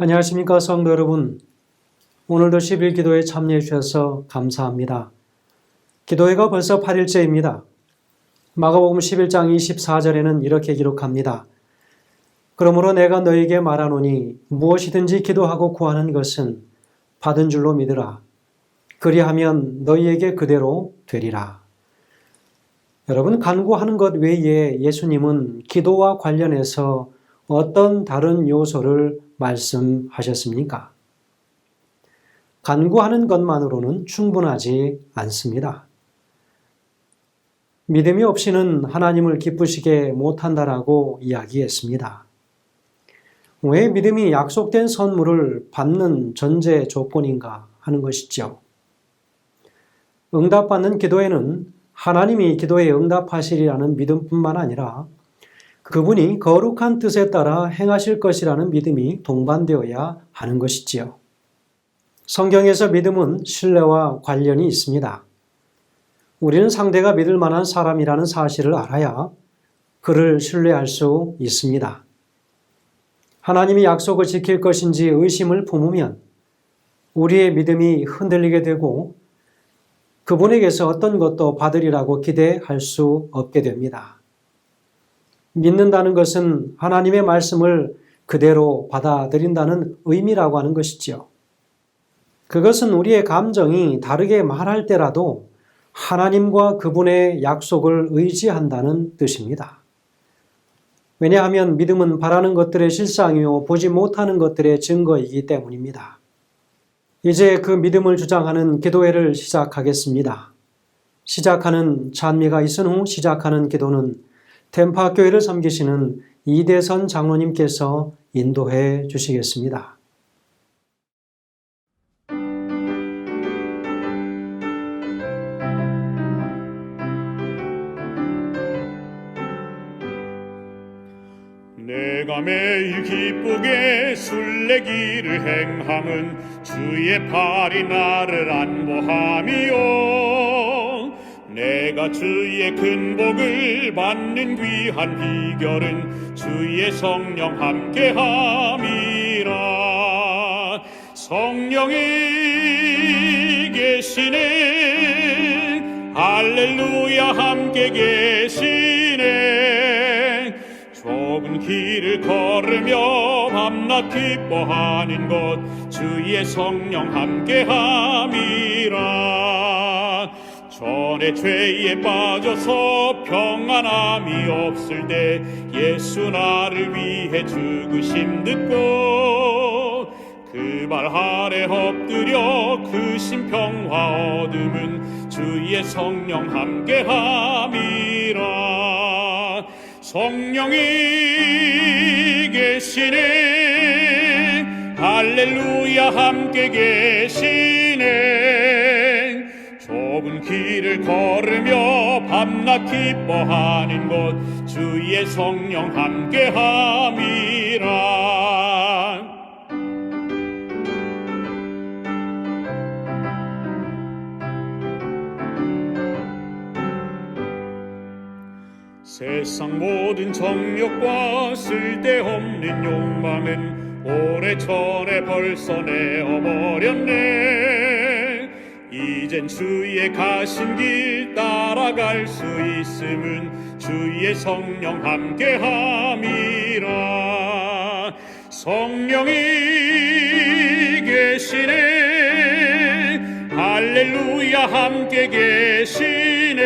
안녕하십니까 성도 여러분. 오늘도 10일 기도에 참여해 주셔서 감사합니다. 기도회가 벌써 8일째입니다. 마가복음 11장 24절에는 이렇게 기록합니다. 그러므로 내가 너에게 말하노니 무엇이든지 기도하고 구하는 것은 받은 줄로 믿으라. 그리하면 너희에게 그대로 되리라. 여러분, 간구하는 것 외에 예수님은 기도와 관련해서 어떤 다른 요소를 말씀하셨습니까? 간구하는 것만으로는 충분하지 않습니다. 믿음이 없이는 하나님을 기쁘시게 못한다라고 이야기했습니다. 왜 믿음이 약속된 선물을 받는 전제 조건인가 하는 것이죠. 응답받는 기도에는 하나님이 기도에 응답하시리라는 믿음뿐만 아니라 그분이 거룩한 뜻에 따라 행하실 것이라는 믿음이 동반되어야 하는 것이지요. 성경에서 믿음은 신뢰와 관련이 있습니다. 우리는 상대가 믿을 만한 사람이라는 사실을 알아야 그를 신뢰할 수 있습니다. 하나님이 약속을 지킬 것인지 의심을 품으면 우리의 믿음이 흔들리게 되고 그분에게서 어떤 것도 받으리라고 기대할 수 없게 됩니다. 믿는다는 것은 하나님의 말씀을 그대로 받아들인다는 의미라고 하는 것이지요. 그것은 우리의 감정이 다르게 말할 때라도 하나님과 그분의 약속을 의지한다는 뜻입니다. 왜냐하면 믿음은 바라는 것들의 실상이요 보지 못하는 것들의 증거이기 때문입니다. 이제 그 믿음을 주장하는 기도회를 시작하겠습니다. 시작하는 찬미가 있은 후 시작하는 기도는 템파교회를 섬기시는 이대선 장로님께서 인도해 주시겠습니다. 내가 매일 기쁘게 순례길을 행함은 주의 팔이 나를 안보함이요 내가 주의 큰 복을 받는 귀한 비결은 주의 성령 함께함이라. 성령이 계시네 할렐루야 함께 계시네. 좁은 길을 걸으며 밤낮 기뻐하는 것 주의 성령 함께함이라. 전에 죄에 빠져서 평안함이 없을 때 예수 나를 위해 죽으심 듣고 그 발 아래 엎드려 그 심평화 얻음은 주의 성령 함께함이라. 성령이 계시네 할렐루야 함께 계시네. 좁은 길을 걸으며 밤낮 기뻐하는 것 주의 성령 함께함이라. 세상 모든 정욕과 쓸데없는 욕망은 오래전에 벌써 내어버렸네. 이젠 주의 가신 길 따라갈 수 있음은 주의 성령 함께함이라. 성령이 계시네 할렐루야 함께 계시네.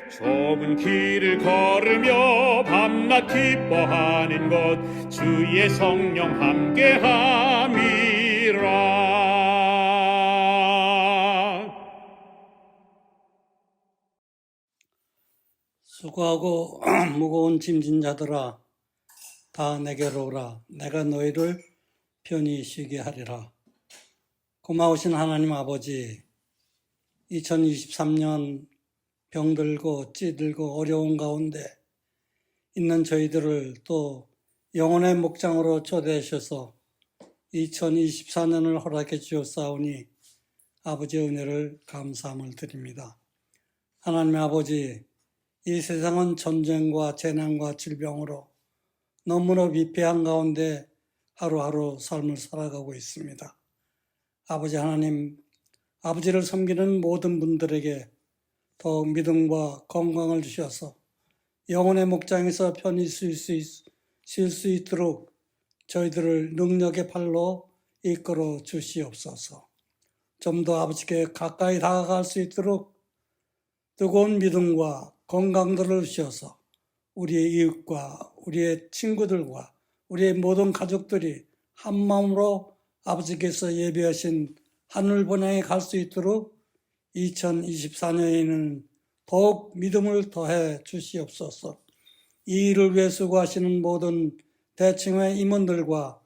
좁은 길을 걸으며 밤낮 기뻐하는 것 주의 성령 함께함이라. 수고하고 무거운 짐진 자들아 다 내게로 오라. 내가 너희를 편히 쉬게 하리라. 고마우신 하나님 아버지, 2023년 병들고 찌들고 어려운 가운데 있는 저희들을 또 영혼의 목장으로 초대하셔서 2024년을 허락해 주셨사오니 아버지의 은혜를 감사함을 드립니다. 하나님 아버지, 이 세상은 전쟁과 재난과 질병으로 너무나 위패한 가운데 하루하루 삶을 살아가고 있습니다. 아버지 하나님, 아버지를 섬기는 모든 분들에게 더욱 믿음과 건강을 주셔서 영혼의 목장에서 편히 쉴 수 있도록 저희들을 능력의 팔로 이끌어 주시옵소서. 좀 더 아버지께 가까이 다가갈 수 있도록 뜨거운 믿음과 건강들을 주셔서 우리의 이웃과 우리의 친구들과 우리의 모든 가족들이 한 마음으로 아버지께서 예비하신 하늘 본향에 갈 수 있도록 2024년에는 더욱 믿음을 더해 주시옵소서. 이 일을 위해 수고하시는 모든 대청회 임원들과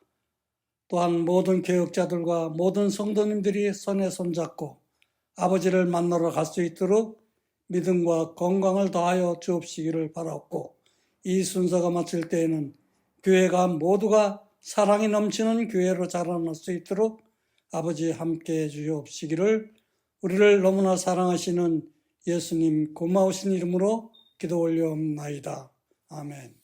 또한 모든 교역자들과 모든 성도님들이 손에 손잡고 아버지를 만나러 갈 수 있도록 믿음과 건강을 더하여 주옵시기를 바라옵고, 이 순서가 마칠 때에는 교회가 모두가 사랑이 넘치는 교회로 자라날 수 있도록 아버지 함께해 주옵시기를 우리를 너무나 사랑하시는 예수님 고마우신 이름으로 기도 올려옵나이다. 아멘.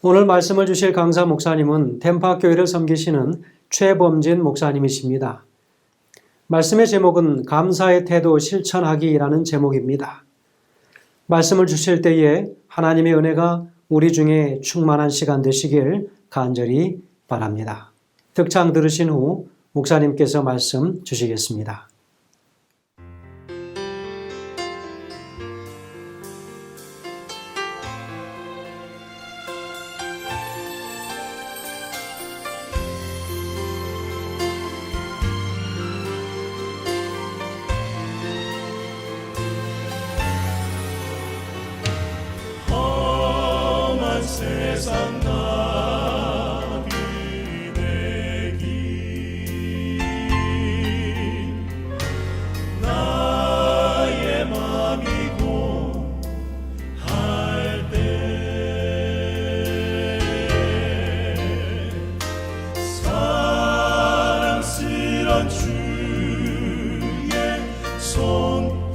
오늘 말씀을 주실 강사 목사님은 템파교회를 섬기시는 최범진 목사님이십니다. 말씀의 제목은 감사의 태도 실천하기라는 제목입니다. 말씀을 주실 때에 하나님의 은혜가 우리 중에 충만한 시간 되시길 간절히 바랍니다. 득창 들으신 후 목사님께서 말씀 주시겠습니다. 세상 나비 되기 나의 맘이 공할 때 사랑스런 주의 손길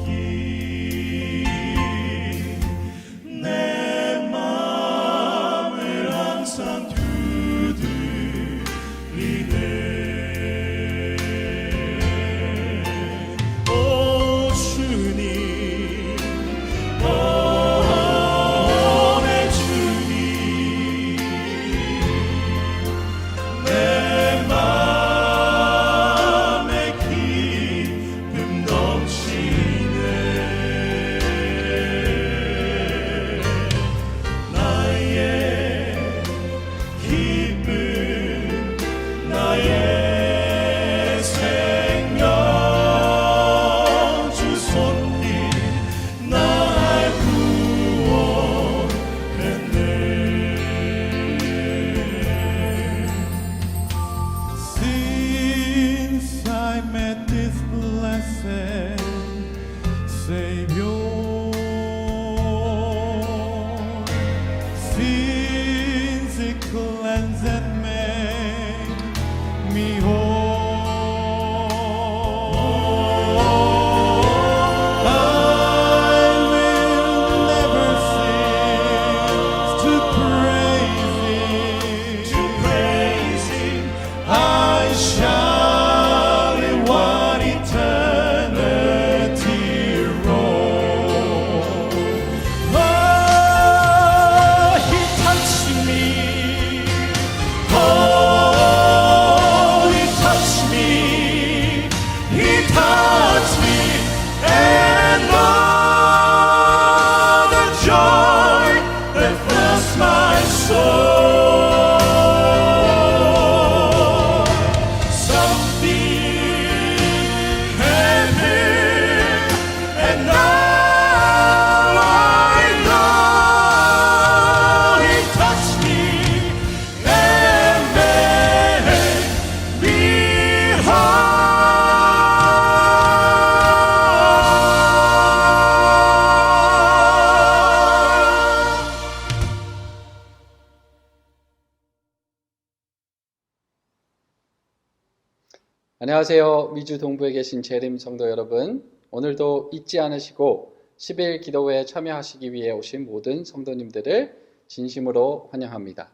안녕하세요. 미주 동부에 계신 재림 성도 여러분. 오늘도 잊지 않으시고 10일 기도회에 참여하시기 위해 오신 모든 성도님들을 진심으로 환영합니다.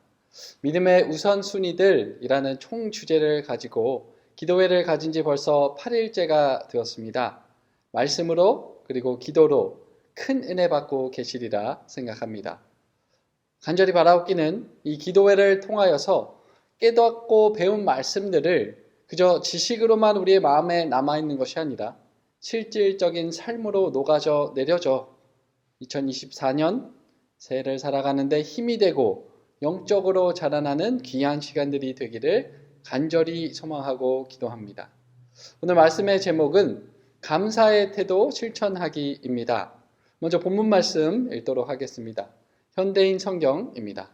믿음의 우선순위들이라는 총 주제를 가지고 기도회를 가진 지 벌써 8일째가 되었습니다. 말씀으로 그리고 기도로 큰 은혜 받고 계시리라 생각합니다. 간절히 바라옵기는 이 기도회를 통하여서 깨닫고 배운 말씀들을 그저 지식으로만 우리의 마음에 남아있는 것이 아니라 실질적인 삶으로 녹아져 내려져 2024년 새해를 살아가는데 힘이 되고 영적으로 자라나는 귀한 시간들이 되기를 간절히 소망하고 기도합니다. 오늘 말씀의 제목은 감사의 태도 실천하기입니다. 먼저 본문 말씀 읽도록 하겠습니다. 현대인 성경입니다.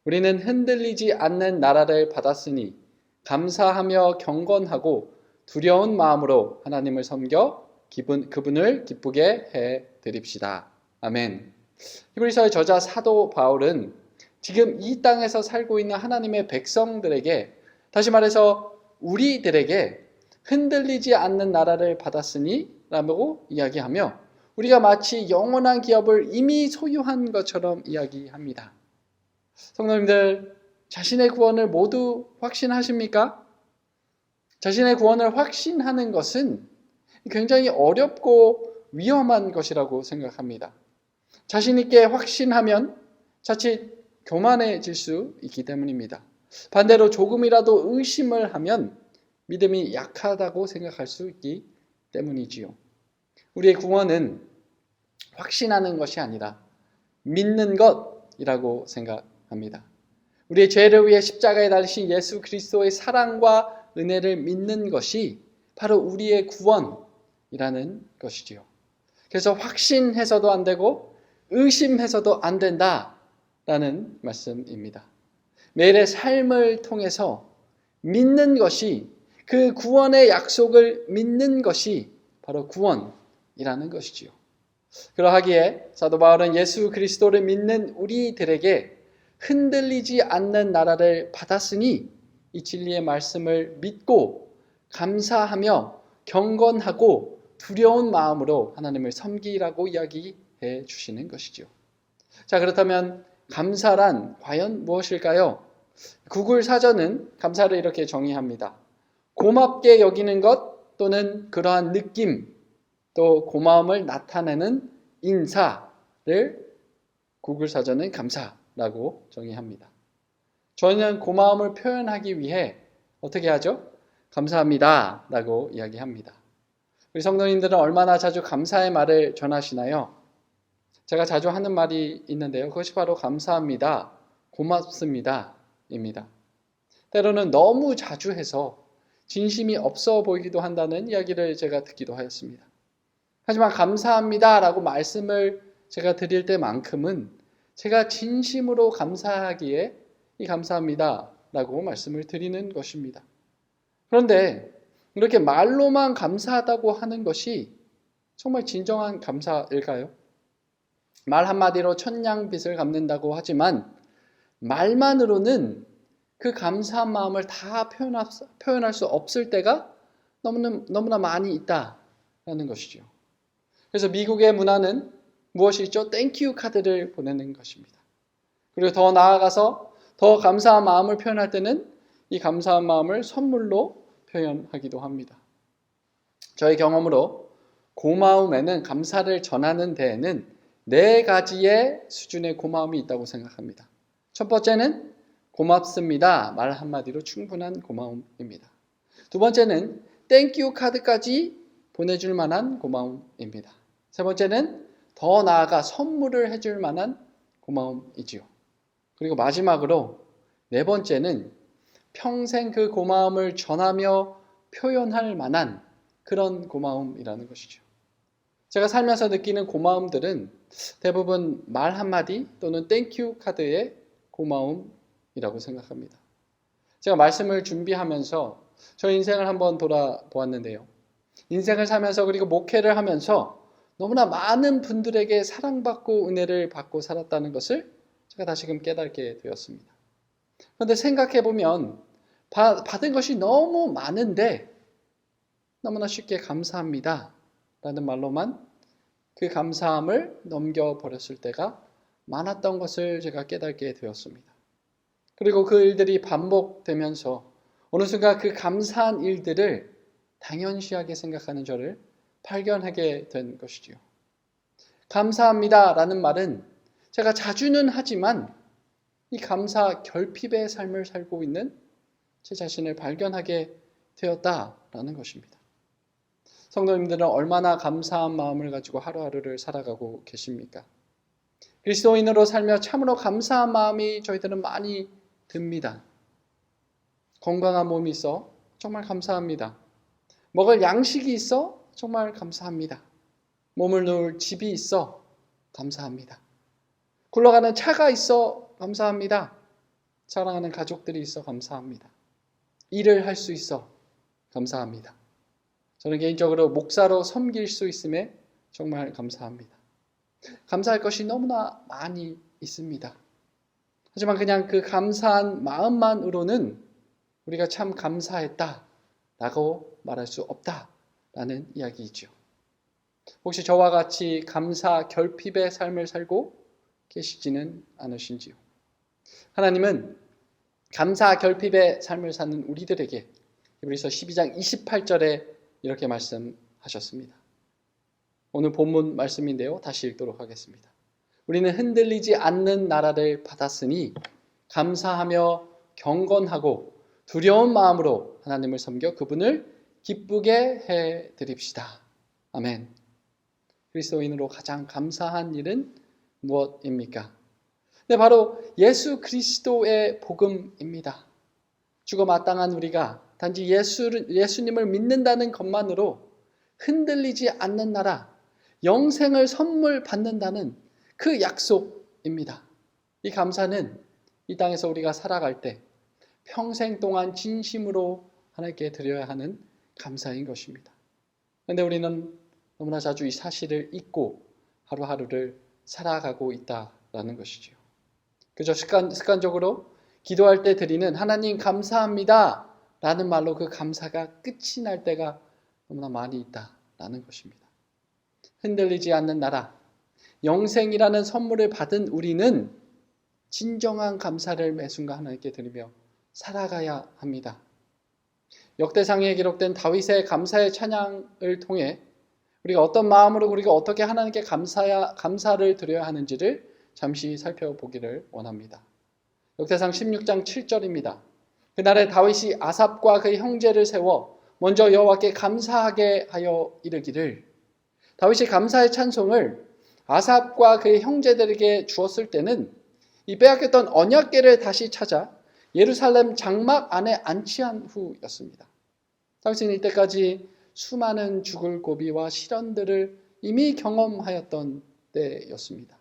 우리는 흔들리지 않는 나라를 받았으니 감사하며 경건하고 두려운 마음으로 하나님을 섬겨 그분을 기쁘게 해 드립시다. 아멘. 히브리서의 저자 사도 바울은 지금 이 땅에서 살고 있는 하나님의 백성들에게, 다시 말해서 우리들에게 흔들리지 않는 나라를 받았으니 라고 이야기하며 우리가 마치 영원한 기업을 이미 소유한 것처럼 이야기합니다. 성도님들, 자신의 구원을 모두 확신하십니까? 자신의 구원을 확신하는 것은 굉장히 어렵고 위험한 것이라고 생각합니다. 자신 있게 확신하면 자칫 교만해질 수 있기 때문입니다. 반대로 조금이라도 의심을 하면 믿음이 약하다고 생각할 수 있기 때문이지요. 우리의 구원은 확신하는 것이 아니라 믿는 것이라고 생각합니다. 우리의 죄를 위해 십자가에 달리신 예수 그리스도의 사랑과 은혜를 믿는 것이 바로 우리의 구원이라는 것이지요. 그래서 확신해서도 안 되고 의심해서도 안 된다라는 말씀입니다. 매일의 삶을 통해서 믿는 것이, 그 구원의 약속을 믿는 것이 바로 구원이라는 것이지요. 그러하기에 사도 바울은 예수 그리스도를 믿는 우리들에게 흔들리지 않는 나라를 받았으니 이 진리의 말씀을 믿고 감사하며 경건하고 두려운 마음으로 하나님을 섬기라고 이야기해 주시는 것이죠. 자, 그렇다면 감사란 과연 무엇일까요? 구글 사전은 감사를 이렇게 정의합니다. 고맙게 여기는 것 또는 그러한 느낌, 또 고마움을 나타내는 인사를 구글 사전은 감사라고 정의합니다. 저희는 고마움을 표현하기 위해 어떻게 하죠? 감사합니다 라고 이야기합니다. 우리 성도님들은 얼마나 자주 감사의 말을 전하시나요? 제가 자주 하는 말이 있는데요. 그것이 바로 감사합니다, 고맙습니다 입니다. 때로는 너무 자주 해서 진심이 없어 보이기도 한다는 이야기를 제가 듣기도 하였습니다. 하지만 감사합니다 라고 말씀을 제가 드릴 때만큼은 제가 진심으로 감사하기에 이 감사합니다 라고 말씀을 드리는 것입니다. 그런데 이렇게 말로만 감사하다고 하는 것이 정말 진정한 감사일까요? 말 한마디로 천냥빚을 갚는다고 하지만 말만으로는 그 감사한 마음을 다 표현할 수 없을 때가 너무나 많이 있다는 것이죠. 그래서 미국의 문화는 무엇이 있죠? 땡큐 카드를 보내는 것입니다. 그리고 더 나아가서 더 감사한 마음을 표현할 때는 이 감사한 마음을 선물로 표현하기도 합니다. 저의 경험으로 고마움에는, 감사를 전하는 데에는 4가지의 수준의 고마움이 있다고 생각합니다. 첫 번째는 고맙습니다, 말 한마디로 충분한 고마움입니다. 두 번째는 땡큐 카드까지 보내줄 만한 고마움입니다. 세 번째는 더 나아가 선물을 해줄 만한 고마움이지요. 그리고 마지막으로 4번째는 평생 그 고마움을 전하며 표현할 만한 그런 고마움이라는 것이죠. 제가 살면서 느끼는 고마움들은 대부분 말 한마디 또는 땡큐 카드의 고마움이라고 생각합니다. 제가 말씀을 준비하면서 저 인생을 한번 돌아보았는데요. 인생을 살면서 그리고 목회를 하면서 너무나 많은 분들에게 사랑받고 은혜를 받고 살았다는 것을 제가 다시금 깨닫게 되었습니다. 그런데 생각해보면 받은 것이 너무 많은데 너무나 쉽게 감사합니다 라는 말로만 그 감사함을 넘겨버렸을 때가 많았던 것을 제가 깨닫게 되었습니다. 그리고 그 일들이 반복되면서 어느 순간 그 감사한 일들을 당연시하게 생각하는 저를 발견하게 된 것이지요. 감사합니다 라는 말은 제가 자주는 하지만 이 감사 결핍의 삶을 살고 있는 제 자신을 발견하게 되었다라는 것입니다. 성도님들은 얼마나 감사한 마음을 가지고 하루하루를 살아가고 계십니까? 그리스도인으로 살며 참으로 감사한 마음이 저희들은 많이 듭니다. 건강한 몸이 있어 정말 감사합니다. 먹을 양식이 있어 정말 감사합니다. 몸을 놓을 집이 있어 감사합니다. 굴러가는 차가 있어 감사합니다. 사랑하는 가족들이 있어 감사합니다. 일을 할 수 있어 감사합니다. 저는 개인적으로 목사로 섬길 수 있음에 정말 감사합니다. 감사할 것이 너무나 많이 있습니다. 하지만 그냥 그 감사한 마음만으로는 우리가 참 감사했다라고 말할 수 없다라는 이야기이죠. 혹시 저와 같이 감사 결핍의 삶을 살고 계시지는 않으신지요? 하나님은 감사 결핍의 삶을 사는 우리들에게 히브리서 12장 28절에 이렇게 말씀하셨습니다. 오늘 본문 말씀인데요. 다시 읽도록 하겠습니다. 우리는 흔들리지 않는 나라를 받았으니 감사하며 경건하고 두려운 마음으로 하나님을 섬겨 그분을 기쁘게 해드립시다. 아멘. 그리스도인으로 가장 감사한 일은 무엇입니까? 네, 바로 예수 그리스도의 복음입니다. 죽어 마땅한 우리가 단지 예수님을 믿는다는 것만으로 흔들리지 않는 나라, 영생을 선물 받는다는 그 약속입니다. 이 감사는 이 땅에서 우리가 살아갈 때 평생 동안 진심으로 하나님께 드려야 하는 감사인 것입니다. 그런데 우리는 너무나 자주 이 사실을 잊고 하루하루를 살아가고 있다라는 것이죠. 그저 습관적으로 기도할 때 드리는 하나님 감사합니다 라는 말로 그 감사가 끝이 날 때가 너무나 많이 있다라는 것입니다. 흔들리지 않는 나라, 영생이라는 선물을 받은 우리는 진정한 감사를 매 순간 하나님께 드리며 살아가야 합니다. 역대상에 기록된 다윗의 감사의 찬양을 통해 우리가 어떤 마음으로 우리가 어떻게 하나님께 감사를 드려야 하는지를 잠시 살펴보기를 원합니다. 역대상 16장 7절입니다. 그날에 다윗이 아삽과 그의 형제를 세워 먼저 여호와께 감사하게 하여 이르기를, 다윗이 감사의 찬송을 아삽과 그의 형제들에게 주었을 때는 이 빼앗겼던 언약궤를 다시 찾아 예루살렘 장막 안에 안치한 후였습니다. 다윗은 이때까지 수많은 죽을 고비와 시련들을 이미 경험하였던 때였습니다.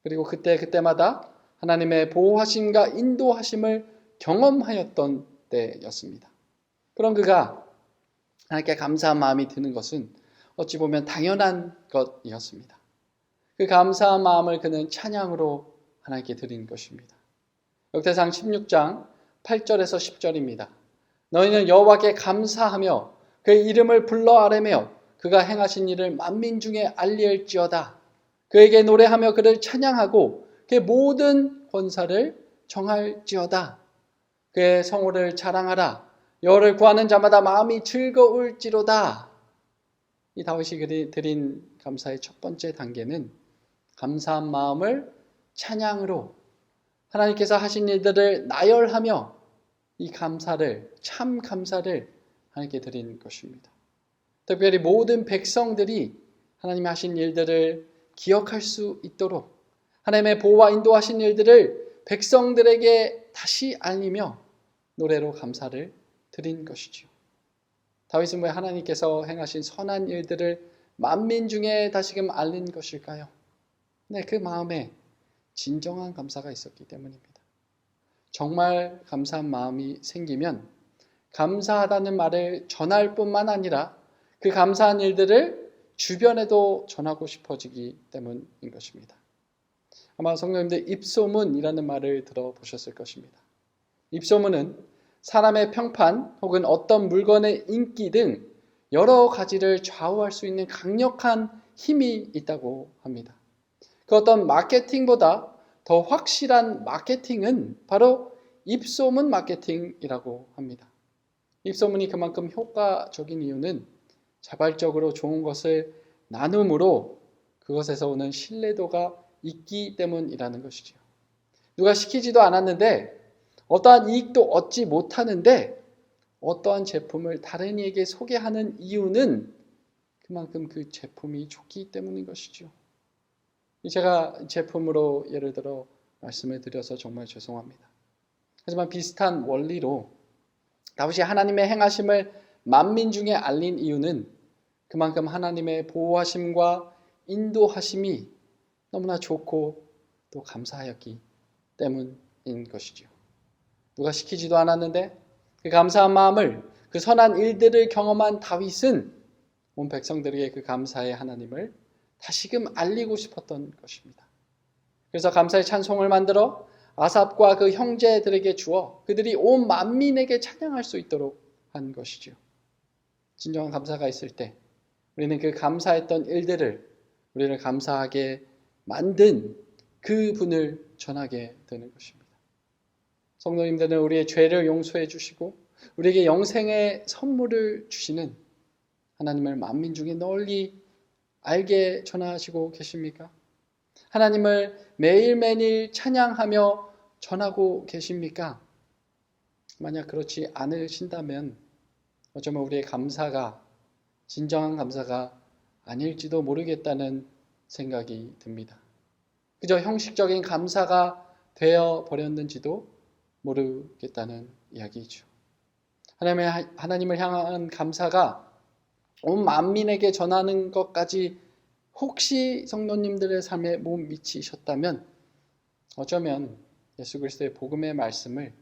그리고 그때마다 하나님의 보호하심과 인도하심을 경험하였던 때였습니다. 그런 그가 하나님께 감사한 마음이 드는 것은 어찌 보면 당연한 것이었습니다. 그 감사한 마음을 그는 찬양으로 하나님께 드린 것입니다. 역대상 16장 8절에서 10절입니다. 너희는 여호와께 감사하며 그의 이름을 불러 아뢰며 그가 행하신 일을 만민 중에 알릴지어다. 그에게 노래하며 그를 찬양하고 그의 모든 권사를 정할지어다. 그의 성호를 자랑하라. 여호와를 구하는 자마다 마음이 즐거울지로다. 이 다윗이 드린 감사의 첫 번째 단계는 감사한 마음을 찬양으로 하나님께서 하신 일들을 나열하며 이 감사를, 참 감사를 하나님께 드린 것입니다. 특별히 모든 백성들이 하나님이 하신 일들을 기억할 수 있도록 하나님의 보호와 인도하신 일들을 백성들에게 다시 알리며 노래로 감사를 드린 것이죠. 다윗은 왜 하나님께서 행하신 선한 일들을 만민 중에 다시금 알린 것일까요? 네, 그 마음에 진정한 감사가 있었기 때문입니다. 정말 감사한 마음이 생기면 감사하다는 말을 전할 뿐만 아니라 그 감사한 일들을 주변에도 전하고 싶어지기 때문인 것입니다. 아마 성도님들 입소문이라는 말을 들어보셨을 것입니다. 입소문은 사람의 평판 혹은 어떤 물건의 인기 등 여러 가지를 좌우할 수 있는 강력한 힘이 있다고 합니다. 그 어떤 마케팅보다 더 확실한 마케팅은 바로 입소문 마케팅이라고 합니다. 입소문이 그만큼 효과적인 이유는 자발적으로 좋은 것을 나눔으로 그것에서 오는 신뢰도가 있기 때문이라는 것이죠. 누가 시키지도 않았는데 어떠한 이익도 얻지 못하는데 어떠한 제품을 다른 이에게 소개하는 이유는 그만큼 그 제품이 좋기 때문인 것이죠. 제가 제품으로 예를 들어 말씀을 드려서 정말 죄송합니다. 하지만 비슷한 원리로 다윗이 하나님의 행하심을 만민 중에 알린 이유는 그만큼 하나님의 보호하심과 인도하심이 너무나 좋고 또 감사하였기 때문인 것이죠. 누가 시키지도 않았는데 그 감사한 마음을, 그 선한 일들을 경험한 다윗은 온 백성들에게 그 감사의 하나님을 다시금 알리고 싶었던 것입니다. 그래서 감사의 찬송을 만들어 아삽과 그 형제들에게 주어 그들이 온 만민에게 찬양할 수 있도록 한 것이죠. 진정한 감사가 있을 때 우리는 그 감사했던 일들을 우리를 감사하게 만든 그 분을 전하게 되는 것입니다. 성도님들은 우리의 죄를 용서해 주시고 우리에게 영생의 선물을 주시는 하나님을 만민 중에 널리 알게 전하시고 계십니까? 하나님을 매일매일 찬양하며 전하고 계십니까? 만약 그렇지 않으신다면 어쩌면 우리의 감사가 진정한 감사가 아닐지도 모르겠다는 생각이 듭니다. 그저 형식적인 감사가 되어 버렸는지도 모르겠다는 이야기죠. 하나님을 향한 감사가 온 만민에게 전하는 것까지 혹시 성도님들의 삶에 못 미치셨다면 어쩌면 예수 그리스도의 복음의 말씀을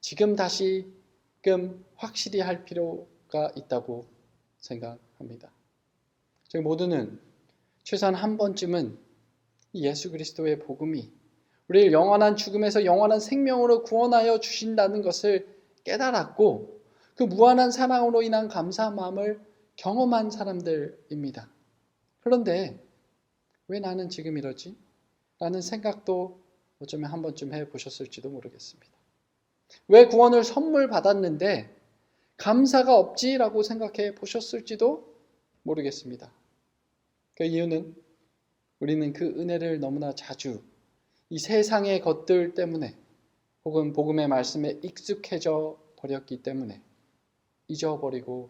지금 다시금 확실히 할 필요가 있다고 생각합니다. 저희 모두는 최소한 한 번쯤은 이 예수 그리스도의 복음이 우리를 영원한 죽음에서 영원한 생명으로 구원하여 주신다는 것을 깨달았고 그 무한한 사랑으로 인한 감사한 마음을 경험한 사람들입니다. 그런데 왜 나는 지금 이러지? 라는 생각도 어쩌면 한 번쯤 해보셨을지도 모르겠습니다. 왜 구원을 선물 받았는데 감사가 없지라고 생각해 보셨을지도 모르겠습니다. 그 이유는 우리는 그 은혜를 너무나 자주 이 세상의 것들 때문에 혹은 복음의 말씀에 익숙해져 버렸기 때문에 잊어버리고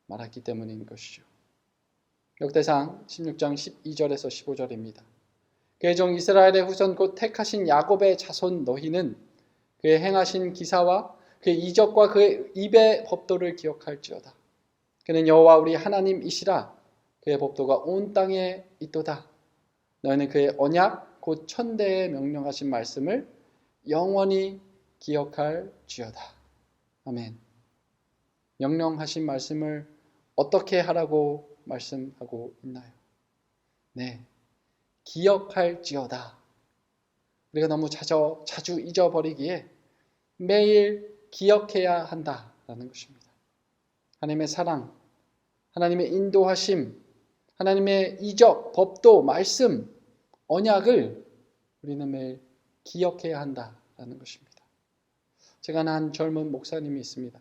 말았기 때문인 것이죠. 역대상 16장 12절에서 15절입니다. 그의 종 이스라엘의 후손 곧 택하신 야곱의 자손 너희는 그의 행하신 기사와 그의 이적과 그의 입의 법도를 기억할지어다. 그는 여호와 우리 하나님이시라. 그의 법도가 온 땅에 있도다. 너희는 그의 언약 곧 천대에 명령하신 말씀을 영원히 기억할지어다. 아멘. 명령하신 말씀을 어떻게 하라고 말씀하고 있나요? 네, 기억할지어다. 우리가 너무 자주 잊어버리기에 매일 기억해야 한다라는 것입니다. 하나님의 사랑, 하나님의 인도하심, 하나님의 이적, 법도, 말씀, 언약을 우리는 매일 기억해야 한다라는 것입니다. 제가 아는 젊은 목사님이 있습니다.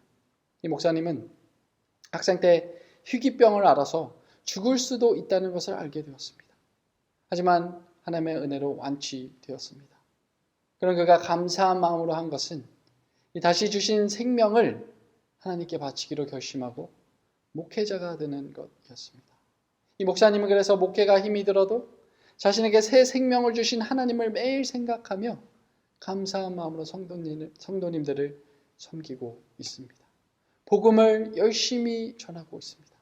이 목사님은 학생 때 희귀병을 알아서 죽을 수도 있다는 것을 알게 되었습니다. 하지만 하나님의 은혜로 완치되었습니다. 그런 그가 감사한 마음으로 한 것은 이 다시 주신 생명을 하나님께 바치기로 결심하고 목회자가 되는 것이었습니다. 이 목사님은 그래서 목회가 힘이 들어도 자신에게 새 생명을 주신 하나님을 매일 생각하며 감사한 마음으로 성도님들을 섬기고 있습니다. 복음을 열심히 전하고 있습니다.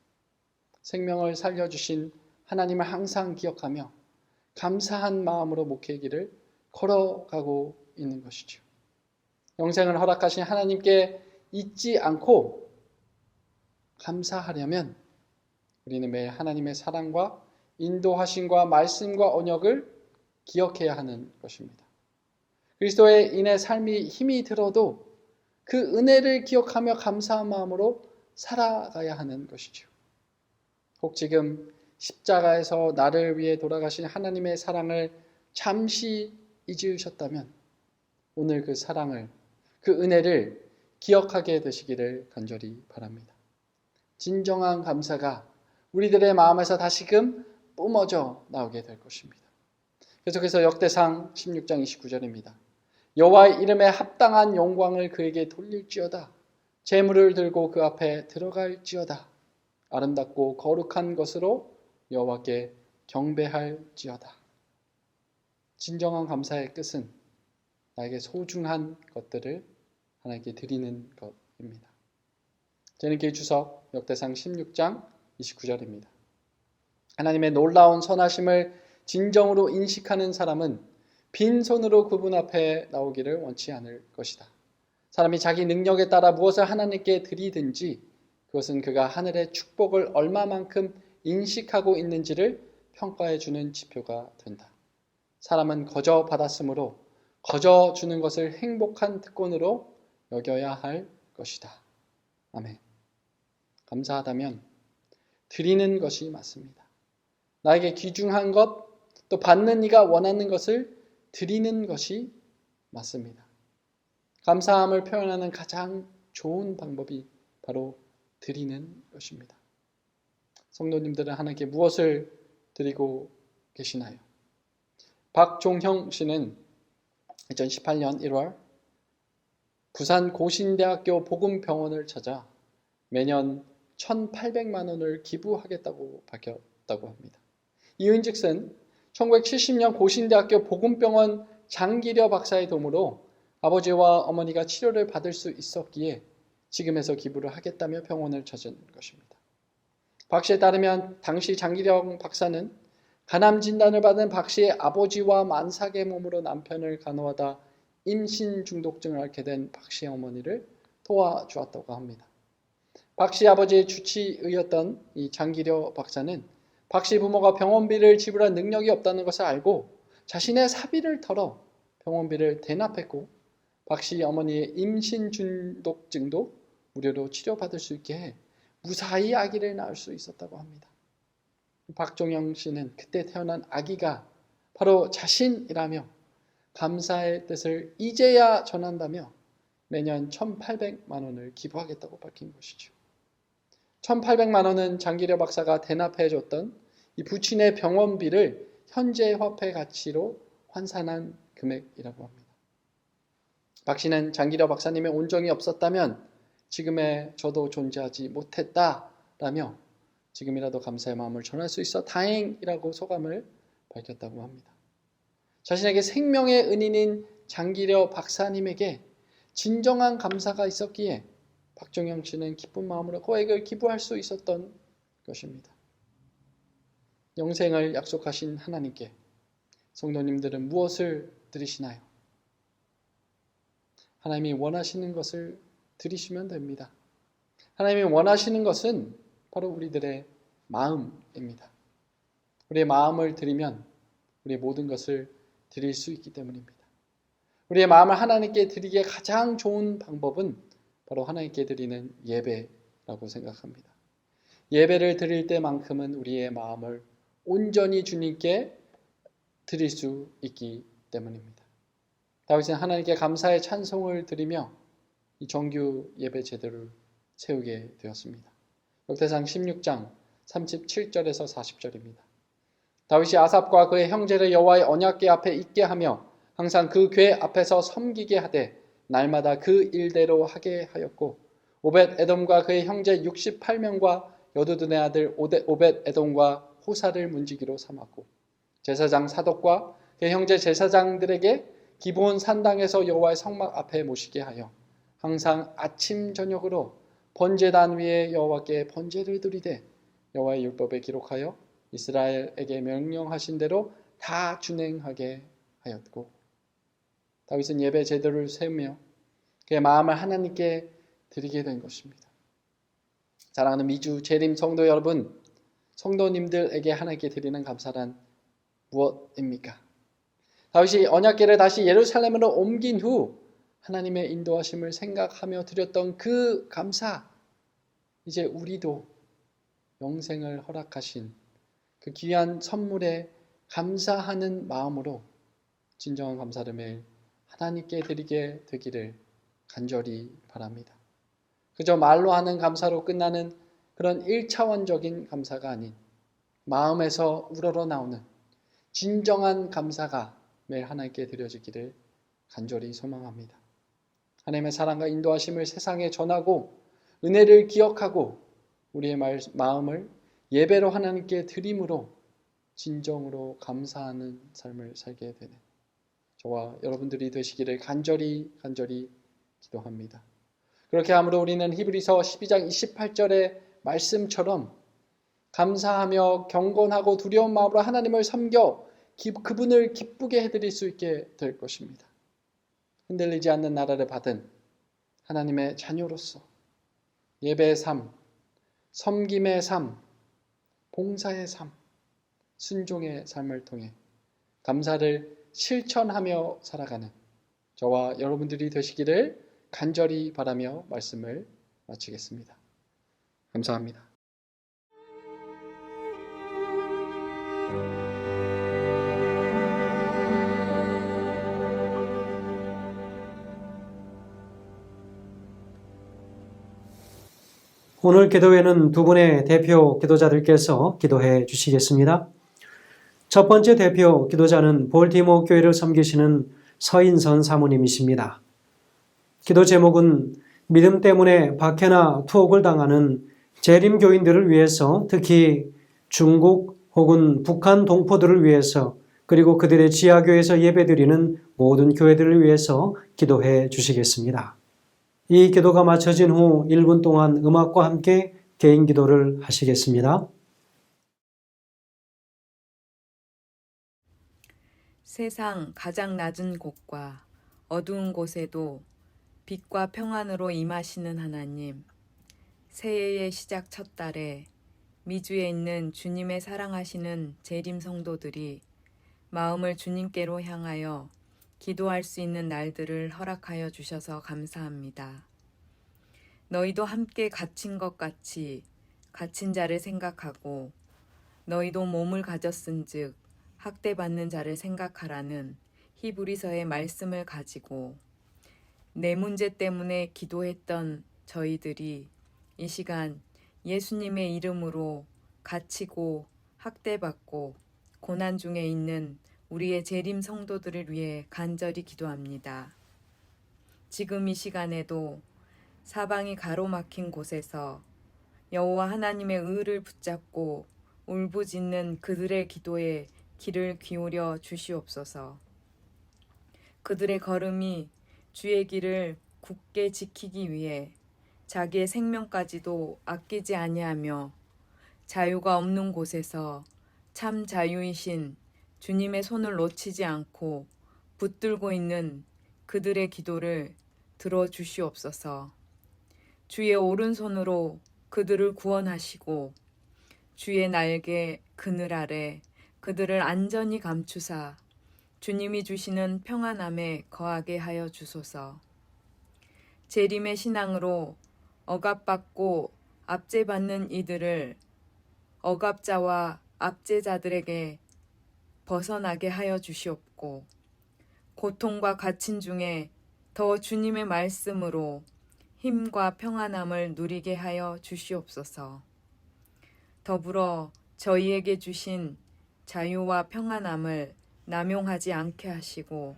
생명을 살려주신 하나님을 항상 기억하며 감사한 마음으로 목회의 길을 걸어가고 있는 것이죠. 영생을 허락하신 하나님께 잊지 않고 감사하려면 우리는 매일 하나님의 사랑과 인도하심과 말씀과 언약을 기억해야 하는 것입니다. 그리스도의 인해 삶이 힘이 들어도 그 은혜를 기억하며 감사한 마음으로 살아가야 하는 것이죠. 혹 지금 십자가에서 나를 위해 돌아가신 하나님의 사랑을 잠시 잊으셨다면 오늘 그 사랑을, 그 은혜를 기억하게 되시기를 간절히 바랍니다. 진정한 감사가 우리들의 마음에서 다시금 뿜어져 나오게 될 것입니다. 계속해서 역대상 16장 29절입니다. 여호와의 이름에 합당한 영광을 그에게 돌릴지어다. 제물을 들고 그 앞에 들어갈지어다. 아름답고 거룩한 것으로 여호와께 경배할지어다. 진정한 감사의 끝은 나에게 소중한 것들을 하나님께 드리는 것입니다. 재능기의 주석 역대상 16장 29절입니다. 하나님의 놀라운 선하심을 진정으로 인식하는 사람은 빈손으로 그분 앞에 나오기를 원치 않을 것이다. 사람이 자기 능력에 따라 무엇을 하나님께 드리든지 그것은 그가 하늘의 축복을 얼마만큼 인식하고 있는지를 평가해 주는 지표가 된다. 사람은 거저 받았으므로 거저 주는 것을 행복한 특권으로 여겨야 할 것이다. 아멘. 감사하다면 드리는 것이 맞습니다. 나에게 귀중한 것, 또 받는 이가 원하는 것을 드리는 것이 맞습니다. 감사함을 표현하는 가장 좋은 방법이 바로 드리는 것입니다. 성도님들은 하나님께 무엇을 드리고 계시나요? 박종형 씨는 2018년 1월 부산 고신대학교 복음병원을 찾아 매년 1,800만 원을 기부하겠다고 밝혔다고 합니다. 이유인즉슨 1970년 고신대학교 복음병원 장기려 박사의 도움으로 아버지와 어머니가 치료를 받을 수 있었기에 지금에서 기부를 하겠다며 병원을 찾은 것입니다. 박 씨에 따르면 당시 장기려 박사는 간암 진단을 받은 박 씨의 아버지와 만삭의 몸으로 남편을 간호하다 임신 중독증을 앓게 된 박 씨의 어머니를 도와주었다고 합니다. 박 씨 아버지의 주치의였던 이 장기려 박사는 박 씨 부모가 병원비를 지불할 능력이 없다는 것을 알고 자신의 사비를 털어 병원비를 대납했고 박 씨 어머니의 임신 중독증도 무료로 치료받을 수 있게 해 무사히 아기를 낳을 수 있었다고 합니다. 박종영 씨는 그때 태어난 아기가 바로 자신이라며 감사의 뜻을 이제야 전한다며 매년 1,800만 원을 기부하겠다고 밝힌 것이죠. 1,800만 원은 장기려 박사가 대납해줬던 이 부친의 병원비를 현재 화폐 가치로 환산한 금액이라고 합니다. 박 씨는 장기려 박사님의 온정이 없었다면 지금의 저도 존재하지 못했다라며 지금이라도 감사의 마음을 전할 수 있어 다행이라고 소감을 밝혔다고 합니다. 자신에게 생명의 은인인 장기려 박사님에게 진정한 감사가 있었기에 박종영 씨는 기쁜 마음으로 거액을 기부할 수 있었던 것입니다. 영생을 약속하신 하나님께 성도님들은 무엇을 드리시나요? 하나님이 원하시는 것을 드리시면 됩니다. 하나님이 원하시는 것은 바로 우리들의 마음입니다. 우리의 마음을 드리면 우리의 모든 것을 드릴 수 있기 때문입니다. 우리의 마음을 하나님께 드리기에 가장 좋은 방법은 바로 하나님께 드리는 예배라고 생각합니다. 예배를 드릴 때만큼은 우리의 마음을 온전히 주님께 드릴 수 있기 때문입니다. 다윗은 하나님께 감사의 찬송을 드리며 이 정규 예배 제도를 세우게 되었습니다. 역대상 16장 37절에서 40절입니다. 다윗이 아삽과 그의 형제를 여호와의 언약궤 앞에 있게 하며 항상 그 궤 앞에서 섬기게 하되 날마다 그 일대로 하게 하였고 오벳 에돔과 그의 형제 68명과 여두둔의 아들 오벳 에돔과 호사를 문지기로 삼았고 제사장 사독과 그의 형제 제사장들에게 기브온 산당에서 여호와의 성막 앞에 모시게 하여 항상 아침 저녁으로 번제단 위에 여호와께 번제를 드리되 여호와의 율법에 기록하여 이스라엘에게 명령하신 대로 다 준행하게 하였고 다윗은 예배 제도를 세우며 그의 마음을 하나님께 드리게 된 것입니다. 사랑하는 미주 재림 성도 여러분, 성도님들에게 하나님께 드리는 감사란 무엇입니까? 다윗이 언약궤를 다시 예루살렘으로 옮긴 후 하나님의 인도하심을 생각하며 드렸던 그 감사, 이제 우리도 영생을 허락하신 그 귀한 선물에 감사하는 마음으로 진정한 감사를 매일 하나님께 드리게 되기를 간절히 바랍니다. 그저 말로 하는 감사로 끝나는 그런 1차원적인 감사가 아닌 마음에서 우러러 나오는 진정한 감사가 매일 하나님께 드려지기를 간절히 소망합니다. 하나님의 사랑과 인도하심을 세상에 전하고 은혜를 기억하고 우리의 마음을 예배로 하나님께 드림으로 진정으로 감사하는 삶을 살게 되는 저와 여러분들이 되시기를 간절히 기도합니다. 그렇게 함으로 우리는 히브리서 12장 28절의 말씀처럼 감사하며 경건하고 두려운 마음으로 하나님을 섬겨 그분을 기쁘게 해드릴 수 있게 될 것입니다. 흔들리지 않는 나라를 받은 하나님의 자녀로서 예배의 삶, 섬김의 삶, 봉사의 삶, 순종의 삶을 통해 감사를 실천하며 살아가는 저와 여러분들이 되시기를 간절히 바라며 말씀을 마치겠습니다. 감사합니다. 오늘 기도회는 두 분의 대표 기도자들께서 기도해 주시겠습니다. 첫 번째 대표 기도자는 볼티모어 교회를 섬기시는 서인선 사모님이십니다. 기도 제목은 믿음 때문에 박해나 투옥을 당하는 재림교인들을 위해서, 특히 중국 혹은 북한 동포들을 위해서, 그리고 그들의 지하교회에서 예배드리는 모든 교회들을 위해서 기도해 주시겠습니다. 이 기도가 마쳐진 후 1분 동안 음악과 함께 개인 기도를 하시겠습니다. 세상 가장 낮은 곳과 어두운 곳에도 빛과 평안으로 임하시는 하나님, 새해의 시작 첫 달에 미주에 있는 주님의 사랑하시는 재림 성도들이 마음을 주님께로 향하여 기도할 수 있는 날들을 허락하여 주셔서 감사합니다. 너희도 함께 갇힌 것 같이 갇힌 자를 생각하고 너희도 몸을 가졌은즉 학대받는 자를 생각하라는 히브리서의 말씀을 가지고 내 문제 때문에 기도했던 저희들이 이 시간 예수님의 이름으로 갇히고 학대받고 고난 중에 있는 우리의 재림 성도들을 위해 간절히 기도합니다. 지금 이 시간에도 사방이 가로막힌 곳에서 여호와 하나님의 의를 붙잡고 울부짖는 그들의 기도에 귀를 기울여 주시옵소서. 그들의 걸음이 주의 길을 굳게 지키기 위해 자기의 생명까지도 아끼지 아니하며 자유가 없는 곳에서 참 자유이신 주님의 손을 놓치지 않고 붙들고 있는 그들의 기도를 들어주시옵소서. 주의 오른손으로 그들을 구원하시고 주의 날개 그늘 아래 그들을 안전히 감추사 주님이 주시는 평안함에 거하게 하여 주소서. 재림의 신앙으로 억압받고 압제받는 이들을 억압자와 압제자들에게 벗어나게 하여 주시옵고 고통과 갇힌 중에 더 주님의 말씀으로 힘과 평안함을 누리게 하여 주시옵소서. 더불어 저희에게 주신 자유와 평안함을 남용하지 않게 하시고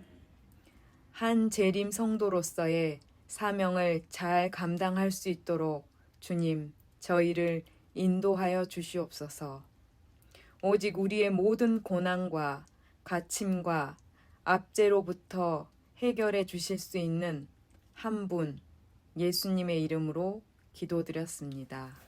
한 재림 성도로서의 사명을 잘 감당할 수 있도록 주님 저희를 인도하여 주시옵소서. 오직 우리의 모든 고난과 갇힘과 압제로부터 해결해 주실 수 있는 한 분 예수님의 이름으로 기도드렸습니다.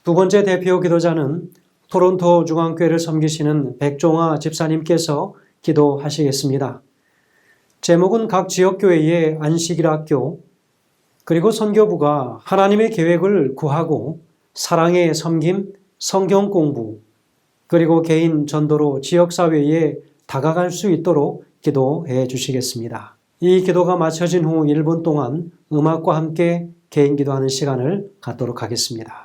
두 번째 대표 기도자는 토론토 중앙교회를 섬기시는 백종화 집사님께서 기도하시겠습니다. 제목은 각 지역교회의 안식일 학교, 그리고 선교부가 하나님의 계획을 구하고 사랑의 섬김, 성경 공부, 그리고 개인 전도로 지역사회에 다가갈 수 있도록 기도해 주시겠습니다. 이 기도가 마쳐진 후 1분 동안 음악과 함께 개인 기도하는 시간을 갖도록 하겠습니다.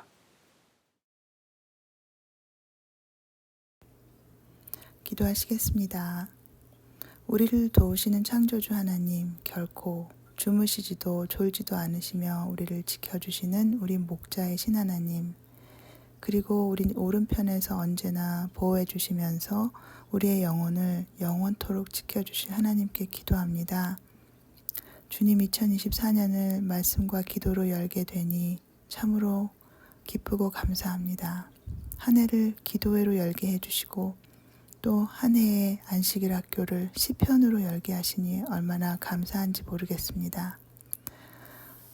기도하시겠습니다. 우리를 도우시는 창조주 하나님, 결코 주무시지도 졸지도 않으시며 우리를 지켜주시는 우리 목자이신 하나님, 그리고 우리 오른편에서 언제나 보호해 주시면서 우리의 영혼을 영원토록 지켜주실 하나님께 기도합니다. 주님, 2024년을 말씀과 기도로 열게 되니 참으로 기쁘고 감사합니다. 한 해를 기도회로 열게 해주시고 또 한 해의 안식일 학교를 시편으로 열게 하시니 얼마나 감사한지 모르겠습니다.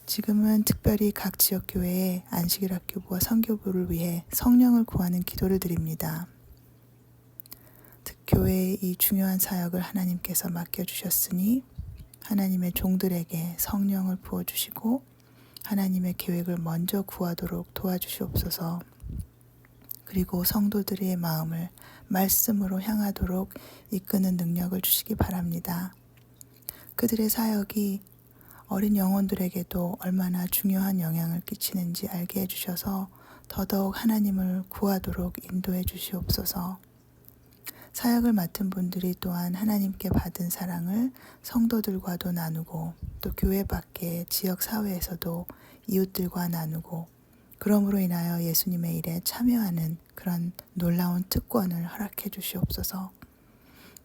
지금은 특별히 각 지역교회의 안식일 학교부와 선교부를 위해 성령을 구하는 기도를 드립니다. 교회의 이 중요한 사역을 하나님께서 맡겨주셨으니 하나님의 종들에게 성령을 부어주시고 하나님의 계획을 먼저 구하도록 도와주시옵소서. 그리고 성도들의 마음을 말씀으로 향하도록 이끄는 능력을 주시기 바랍니다. 그들의 사역이 어린 영혼들에게도 얼마나 중요한 영향을 끼치는지 알게 해주셔서 더더욱 하나님을 구하도록 인도해 주시옵소서. 사역을 맡은 분들이 또한 하나님께 받은 사랑을 성도들과도 나누고 또 교회 밖의 지역 사회에서도 이웃들과 나누고 그러므로 인하여 예수님의 일에 참여하는 그런 놀라운 특권을 허락해 주시옵소서.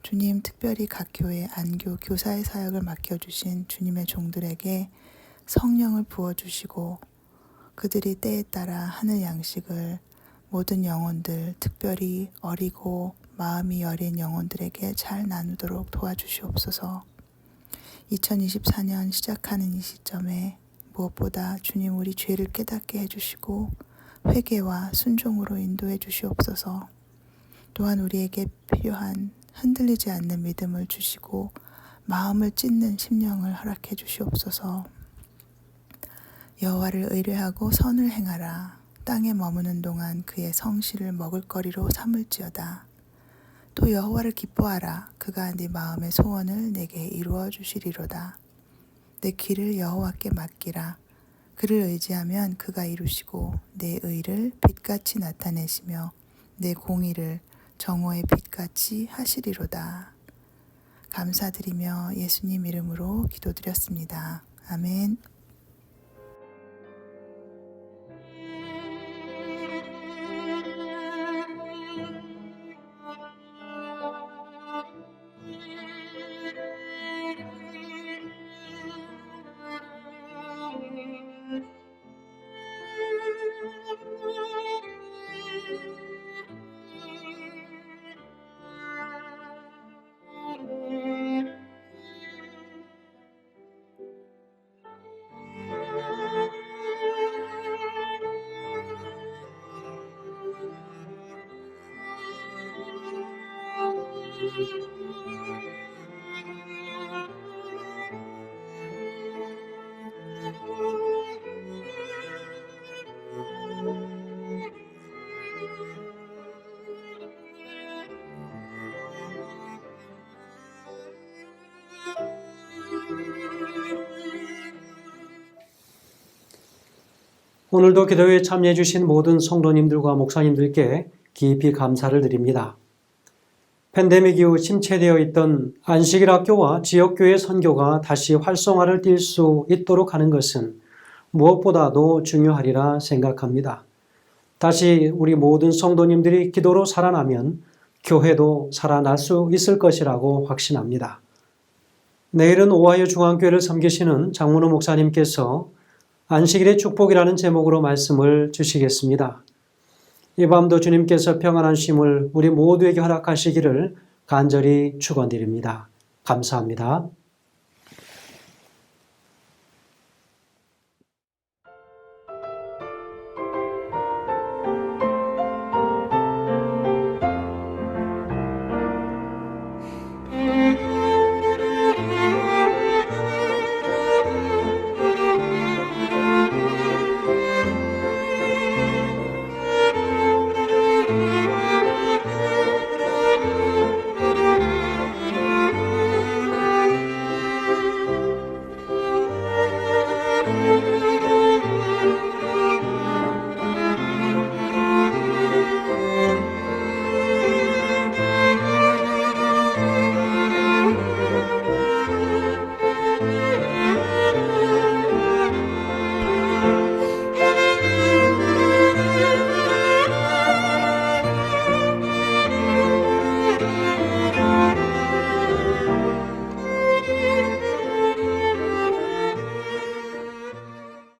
주님, 특별히 각 교회 안교 교사의 사역을 맡겨주신 주님의 종들에게 성령을 부어주시고 그들이 때에 따라 하늘 양식을 모든 영혼들, 특별히 어리고 마음이 여린 영혼들에게 잘 나누도록 도와주시옵소서. 2024년 시작하는 이 시점에 무엇보다 주님, 우리 죄를 깨닫게 해주시고 회개와 순종으로 인도해 주시옵소서. 또한 우리에게 필요한 흔들리지 않는 믿음을 주시고 마음을 찢는 심령을 허락해 주시옵소서. 여호와를 의뢰하고 선을 행하라. 땅에 머무는 동안 그의 성실을 먹을거리로 삼을지어다. 또 여호와를 기뻐하라. 그가 네 마음의 소원을 내게 이루어 주시리로다. 내 길을 여호와께 맡기라. 그를 의지하면 그가 이루시고 내 의를 빛같이 나타내시며 내 공의를 정오의 빛같이 하시리로다. 감사드리며 예수님 이름으로 기도드렸습니다. 아멘. 오늘도 기도에 참여해 주신 모든 성도님들과 목사님들께 깊이 감사를 드립니다. 팬데믹 이후 침체되어 있던 안식일 학교와 지역교회 선교가 다시 활성화를 띨 수 있도록 하는 것은 무엇보다도 중요하리라 생각합니다. 다시 우리 모든 성도님들이 기도로 살아나면 교회도 살아날 수 있을 것이라고 확신합니다. 내일은 오하이오 중앙교회를 섬기시는 장문호 목사님께서 안식일의 축복이라는 제목으로 말씀을 주시겠습니다. 이 밤도 주님께서 평안한 쉼을 우리 모두에게 허락하시기를 간절히 축원드립니다. 감사합니다.